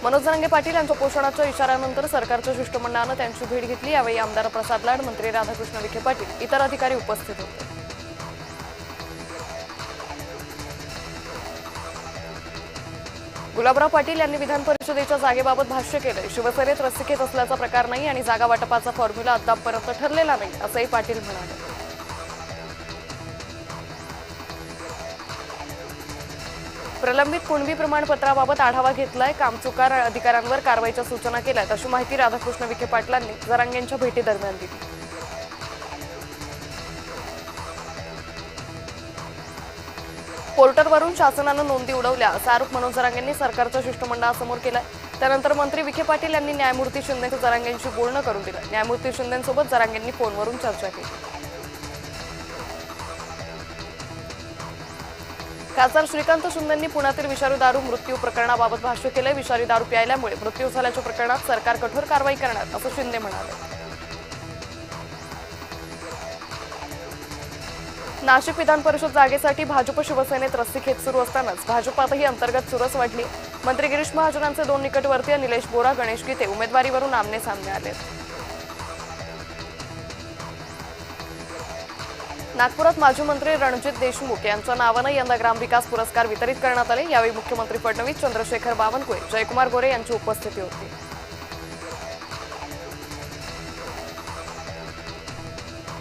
मनोज जरांगे पाटील यांच्या पोषणाच्या इशाऱ्यानंतर सरकारच्या शिष्टमंडळानं त्यांची भेट घेतली। यावेळी आमदार प्रसाद लाड, मंत्री राधाकृष्ण विखे पाटील, इतर अधिकारी उपस्थित होते। गुलाबराव पाटील यांनी विधान परिषदेच्या जागेबाबत भाष्य केले। शिवसेनेत रस्सीखेच असल्याचा प्रकार नाही आणि जागा वाटपाचा फॉर्म्युला अद्यापपर्यंत ठरलेला नाही, असंही पाटील म्हणाले। प्रलंबित कुणबी प्रमाणपत्राबाबत आढावा घेतलाय, कामचुकार अधिकाऱ्यांवर कारवाईच्या सूचना केल्यात, अशी माहिती राधाकृष्ण विखे पाटलांनी जरांगेंच्या भेटीदरम्यान दिली। पोर्टलवरून शासनानं नोंदी उडवल्या असा आरोप मनोज जरांगेंनी सरकारच्या शिष्टमंडळासमोर केलाय। त्यानंतर मंत्री विखे पाटील यांनी न्यायमूर्ती शिंदे जरांगेंशी बोलणं करून दिलं। न्यायमूर्ती शिंदेंसोबत जरांगेंनी फोनवरून चर्चा केली। खासदार श्रीकांत शिंदेंनी पुण्यातील विषारी दारू मृत्यू प्रकरणाबाबत भाष्य केले। विषारी दारू प्यायल्यामुळे मृत्यू झाल्याच्या प्रकरणात सरकार कठोर कारवाई करणार, असं शिंदे म्हणाले। नाशिक विधान परिषद जागेसाठी भाजप शिवसेनेत रस्सीखेच सुरू असतानाच भाजपातही अंतर्गत चुरस वाढली। मंत्री गिरीश महाजनांचे 2 निकटवर्तीय निलेश बोरा, गणेश गीते उमेदवारीवरून आमने सामने आले। नागपुरात माजी मंत्री रणजित देशमुख यांच्या नावानं यंदा ग्रामविकास पुरस्कार वितरित करण्यात आले। यावेळी मुख्यमंत्री फडणवीस, चंद्रशेखर बावनकुळे, जयकुमार गोरे यांची उपस्थिती होती।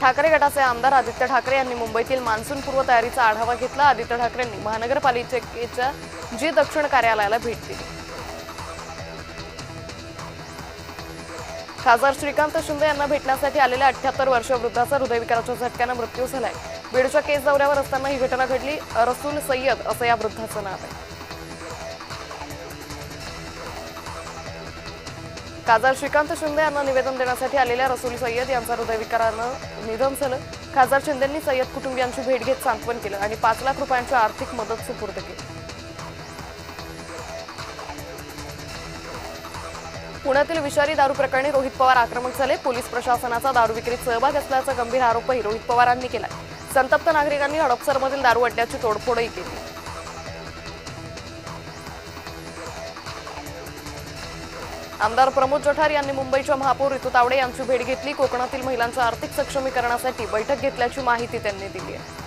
ठाकरे गटाचे आमदार आदित्य ठाकरे यांनी मुंबईतील मान्सूनपूर्व तयारीचा आढावा घेतला। आदित्य ठाकरेंनी महानगरपालिकेच्या जी दक्षिण कार्यालयाला भेट दिली। खासदार श्रीकांत शिंदे यांना भेटण्यासाठी आलेल्या 78 वर्षीय वृद्धाचा हृदयविकाराच्या झटक्यानं मृत्यू झालाय। बीडच्या केस दौऱ्यावर असताना ही घटना घडली। रसूल सय्यद असं या वृद्धाचं नाव आहे। खासदार श्रीकांत शिंदे यांना निवेदन देण्यासाठी आलेल्या रसूल सय्यद यांचं हृदयविकारानं निधन झालं। खासदार शिंदेंनी सय्यद कुटुंबियांची भेट घेत सांत्वन केलं आणि 5 लाख रुपयांची आर्थिक मदत सुपूर्द केली। पुण्यातील विषारी दारू प्रकरणी रोहित पवार आक्रमक झाले। पोलीस प्रशासनाचा दारू विक्रीत सहभाग असल्याचा गंभीर आरोपही रोहित पवारांनी केला। संतप्त नागरिकांनी हडपसरमधील दारू अड्ड्याची तोडफोडही केली। आमदार प्रमोद जठार यांनी मुंबईच्या महापौर ऋतू तावडे यांची भेट घेतली। कोकणातील महिलांच्या आर्थिक सक्षमीकरणासाठी बैठक घेतल्याची माहिती त्यांनी दिली आहे।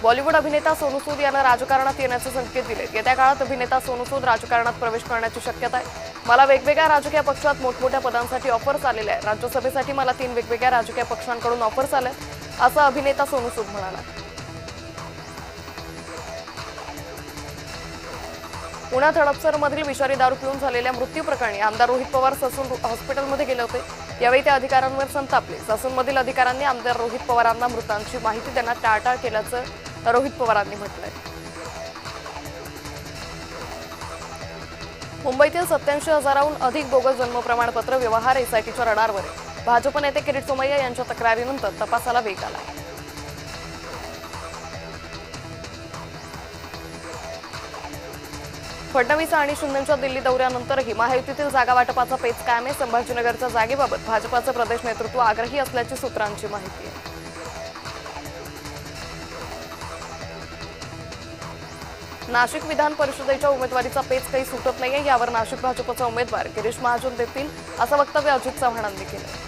बॉलिवूड अभिनेता सोनू सूद यांना राजकारणात येण्याचे संकेत दिले। येत्या काळात अभिनेता सोनू सूद राजकारणात प्रवेश करण्याची शक्यता आहे। मला वेगवेगळ्या राजकीय पक्षात मोठमोठ्या पदांसाठी ऑफर्स आलेल्या आहेत। राज्यसभेसाठी मला 3 वेगवेगळ्या राजकीय पक्षांकडून ऑफर्स आल्यात, असं अभिनेता सोनू सूद म्हणाला। पुण्यात हडपसरमधील विषारी दारू पिऊन झालेल्या मृत्यू प्रकरणी आमदार रोहित पवार ससून हॉस्पिटलमध्ये गेले होते। यावेळी त्या अधिकाऱ्यांवर संतापले। ससूनमधील अधिकाऱ्यांनी आमदार रोहित पवारांना मृतांची माहिती देण्यात टाळाटाळ केल्याचं रोहित पवारांनी म्हटलंय। मुंबईतील 87,000हून अधिक बोगस जन्म प्रमाणपत्र व्यवहार एसआयटीच्या रडारवर आहे। भाजप नेते किरीट सोमय्या यांच्या तक्रारीनंतर तपासाला वेग आला। फडणवीस आणि शिंदेंच्या दिल्ली दौऱ्यानंतरही महायुतीतील जागा वाटपाचा पेच कायम आहे। संभाजीनगरच्या जागेबाबत भाजपाचं प्रदेश नेतृत्व आग्रही असल्याची सूत्रांची माहिती आहे। नाशिक विधान परिषदेच्या उमेदवारीचा पेच काही सुटत नाहीये। यावर नाशिक भाजपचा उमेदवार गिरीश महाजन देतील असं वक्तव्य अजित चव्हाणांनी केलं।